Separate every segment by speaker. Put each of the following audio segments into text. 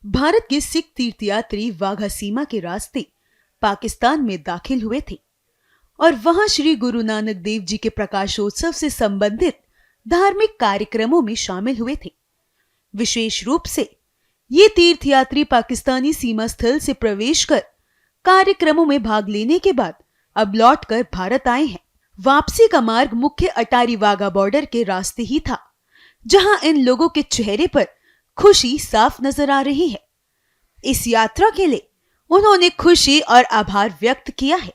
Speaker 1: भारत के सिख तीर्थयात्री वाघा सीमा के रास्ते पाकिस्तान में दाखिल हुए थे और वहां श्री गुरु नानक देव जी के प्रकाशोत्सव से संबंधित धार्मिक कार्यक्रमों में शामिल हुए थे। विशेष रूप से ये तीर्थयात्री पाकिस्तानी सीमा स्थल से प्रवेश कर कार्यक्रमों में भाग लेने के बाद अब लौटकर भारत आए हैं। वापसी का मार्ग मुख्य अटारी वाघा बॉर्डर के रास्ते ही था, जहां इन लोगों के चेहरे पर खुशी साफ नजर आ रही है। इस यात्रा के लिए उन्होंने खुशी और आभार व्यक्त किया है।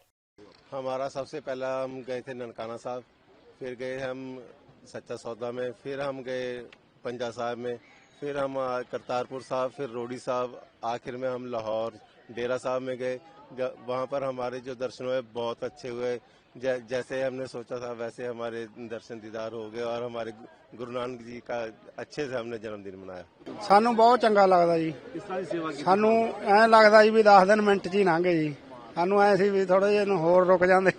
Speaker 2: हमारा सबसे पहला हम गए थे ननकाना साहब, फिर गए हम सच्चा सौदा में, फिर हम गए पंजा साहब में, फिर हम करतारपुर साहब, फिर रोडी साहब, आखिर में हम लाहौर डेरा साहब में गए। वहाँ पर हमारे जो दर्शन हुए बहुत अच्छे हुए। जैसे हमने सोचा था वैसे हमारे दर्शन दीदार हो गए और हमारे गुरु नानक जी का अच्छे से हमने जन्मदिन मनाया।
Speaker 3: सानू बहुत चंगा लगता जी। सानू ऐ लगता जी भी 10 दिन मिनट च ही लंघ गए जी। ਸਾਨੂੰ ਐ ਸੀ ਵੀ ਥੋੜੇ ਜਿਹੇ ਹੋਰ ਰੁਕ ਜਾਂਦੇ,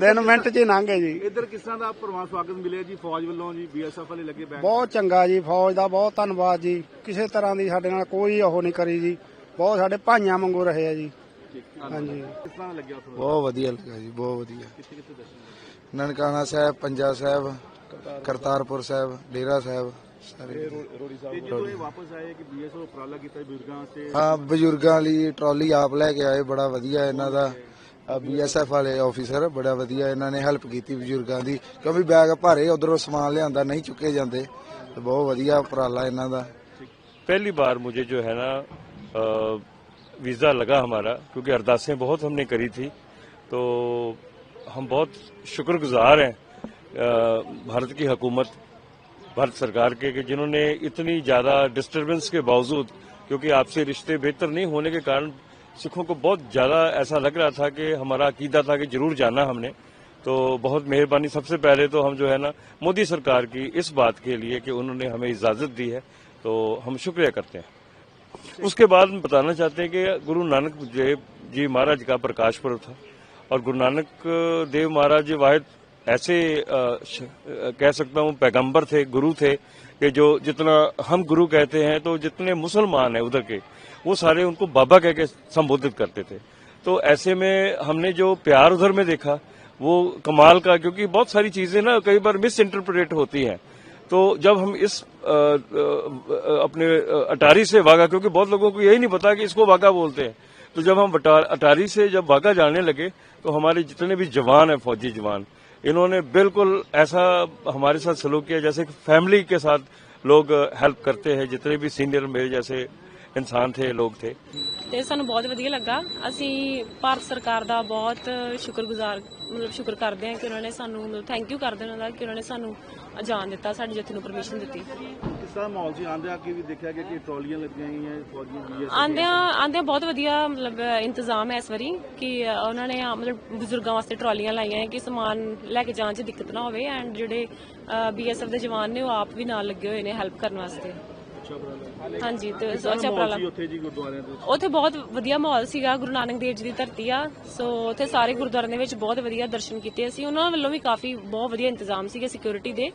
Speaker 3: ਦਿਨ ਮਿੰਟ 'ਚ ਹੀ ਲੰਘ ਗਏ ਜੀ।
Speaker 4: ਇੱਧਰ ਕਿਸ ਤਰ੍ਹਾਂ ਦਾ ਪਰਿਵਾਰ ਸਵਾਗਤ ਮਿਲਿਆ ਜੀ ਫੌਜ ਵੱਲੋਂ ਜੀ, ਬੀਐਸਐਫ ਵਾਲੇ ਲੱਗੇ ਬੈਠ?
Speaker 3: ਬਹੁਤ ਚੰਗਾ ਜੀ, ਫੌਜ ਦਾ ਬਹੁਤ ਧੰਨਵਾਦ ਜੀ। ਕਿਸੇ ਤਰ੍ਹਾਂ ਦੀ ਸਾਡੇ ਨਾਲ ਕੋਈ ਉਹ ਨਹੀਂ ਕਰੀ ਜੀ, ਬਹੁਤ ਸਾਡੇ ਭਾਈਆਂ ਵਾਂਗੂ ਰਹੇ ਆ ਜੀ। ਹਾਂਜੀ,
Speaker 4: ਕਿਸ ਤਰ੍ਹਾਂ ਲੱਗਿਆ?
Speaker 5: ਬਹੁਤ ਵਧੀਆ ਲੱਗਾ ਜੀ, ਬਹੁਤ ਵਧੀਆ।
Speaker 4: ਕਿੱਥੇ ਕਿੱਥੇ ਦਰਸ਼ਨ?
Speaker 5: ਨਨਕਾਣਾ ਸਾਹਿਬ, ਪੰਜਾ ਸਾਹਿਬ, ਕਰਤਾਰਪੁਰ ਸਾਹਿਬ, ਡੇਰਾ ਸਾਹਿਬ ਸਾਰੇ।
Speaker 4: ਰੋੜੀ ਸਾਹਿਬ ਜਦੋਂ ਇਹ ਵਾਪਸ ਆਏ ਕਿ ਬੀਐਸਐਫ ਉਪਰਾਲਾ ਕੀਤਾ ਬਜ਼ੁਰਗਾਂ ਵਾਸਤੇ?
Speaker 5: ਹਾਂ, ਬਜ਼ੁਰਗਾਂ ਲਈ ਟਰਾਲੀ ਆਪ ਲੈ ਕੇ ਆਏ, ਬੜਾ ਵਧੀਆ ਇਹਨਾਂ ਦਾ। ਬੀਐਸਐਫ ਵਾਲੇ ਆਫੀਸਰ ਬੜਾ ਵਧੀਆ, ਇਹਨਾਂ ਨੇ ਹੈਲਪ ਕੀਤੀ ਬਜ਼ੁਰਗਾਂ ਦੀ, ਕਿਉਂਕਿ ਬੈਗ ਭਾਰੇ, ਉਧਰੋਂ ਸਮਾਨ ਲਿਆਂਦਾ नहीं चुके जाते, तो बहुत ਵਧੀਆ ਉਪਰਾਲਾ ਇਹਨਾਂ ਦਾ।
Speaker 6: पहली बार मुझे जो है ना वीज़ा लगा हमारा, क्योंकि अरदासें बहुत हमने करी थी, तो हम बहुत शुक्रगुजार हैं भारत की हुकूमत, भारत सरकार के, कि जिन्होंने इतनी ज़्यादा डिस्टर्बेंस के बावजूद, क्योंकि आपसे रिश्ते बेहतर नहीं होने के कारण सिखों को बहुत ज़्यादा ऐसा लग रहा था कि हमारा अकीदा था कि जरूर जाना हमने, तो बहुत मेहरबानी। सबसे पहले तो हम जो है ना मोदी सरकार की इस बात के लिए कि उन्होंने हमें इजाज़त दी है, तो हम शुक्रिया करते हैं। उसके बाद हम बताना चाहते हैं कि गुरु नानक देव जी महाराज का प्रकाश पर्व था, और गुरु नानक देव महाराज जी वाहिद ऐसे कह सकता हूँ पैगंबर थे, गुरु थे, कि जो जितना हम गुरु कहते हैं, तो जितने मुसलमान हैं उधर के, वो सारे उनको बाबा कह के संबोधित करते थे। तो ऐसे में हमने जो प्यार उधर में देखा वो कमाल का, क्योंकि बहुत सारी चीजें ना कई बार मिस इंटरप्रेट होती हैं। तो जब हम इस अपने अटारी से वाघा, क्योंकि बहुत लोगों को यही नहीं पता कि इसको वाघा बोलते हैं, तो जब हम अटारी से जब वाघा जाने लगे, तो हमारे जितने भी जवान हैं, फौजी जवान, इन्होंने बिल्कुल ऐसा हमारे साथ सलूक किया जैसे फैमिली के साथ लोग हेल्प करते हैं। जितने भी सीनियर मेरे जैसे इंसान थे, लोग थे।
Speaker 7: ਤੇ ਸਾਨੂੰ ਬਹੁਤ ਵਧੀਆ ਲੱਗਾ। ਅਸੀਂ ਭਾਰਤ ਸਰਕਾਰ ਦਾ ਬਹੁਤ ਸ਼ੁਕਰਗੁਜ਼ਾਰ ਸ਼ੁਕਰ ਕਰਦੇ ਹਾਂ ਕਿ ਉਹਨਾਂ ਨੇ ਸਾਨੂੰ ਥੈਂਕ ਯੂ ਕਰਦੇ ਉਹਨਾਂ ਦਾ ਕਿ ਉਹਨਾਂ ਨੇ ਸਾਨੂੰ ਜਾਣ ਦਿੱਤਾ, ਸਾਡੇ ਜਥੇ ਨੂੰ ਪਰਮਿਸ਼ਨ ਦਿੱਤੀ।
Speaker 4: ਕਿਸ ਤਰ੍ਹਾਂ ਮਾਹੌਲ ਸੀ? ਆਂਦੇ ਆ ਕੇ ਵੀ ਦੇਖਿਆ ਗਿਆ ਕਿ ਟਰਾਲੀਆਂ ਲੱਗੀਆਂ ਹੋਈਆਂ ਫੌਜੀ ਬੀਐਸਐਫ
Speaker 7: ਆਂਦਿਆਂ ਬਹੁਤ ਵਧੀਆ ਇੰਤਜ਼ਾਮ ਹੈ ਇਸ ਵਾਰੀ, ਕਿ ਉਹਨਾਂ ਨੇ ਬਜ਼ੁਰਗਾਂ ਵਾਸਤੇ ਟਰਾਲੀਆਂ ਲਾਈਆਂ ਹੈ ਕਿ ਸਮਾਨ ਲੈ ਕੇ ਜਾਣ 'ਚ ਦਿੱਕਤ ਨਾ ਹੋਵੇ, ਐਂਡ ਜਿਹੜੇ ਬੀਐਸਐਫ ਦੇ ਜਵਾਨ ਨੇ ਉਹ ਆਪ ਵੀ ਨਾਲ ਲੱਗੇ ਹੋਏ ਨੇ ਹੈਲਪ ਕਰਨ ਵਾਸਤੇ। ਹਾਂਜੀ, ਤੇ ਅੱਛਾ ਉਪਰਾਲਾ। ਉੱਥੇ ਬਹੁਤ ਵਧੀਆ ਮਾਹੌਲ ਸੀਗਾ, ਗੁਰੂ ਨਾਨਕ ਦੇਵ ਜੀ ਦੀ ਧਰਤੀ ਆ, ਸੋ ਉੱਥੇ ਸਾਰੇ ਗੁਰਦੁਆਰਿਆਂ ਦੇ ਵਿੱਚ ਬਹੁਤ ਵਧੀਆ ਦਰਸ਼ਨ ਕੀਤੇ ਅਸੀਂ। ਉਹਨਾਂ ਵੱਲੋਂ ਵੀ ਕਾਫੀ ਬਹੁਤ ਵਧੀਆ ਇੰਤਜ਼ਾਮ ਸੀਗੇ ਸਿਕਿਉਰਿਟੀ ਦੇ।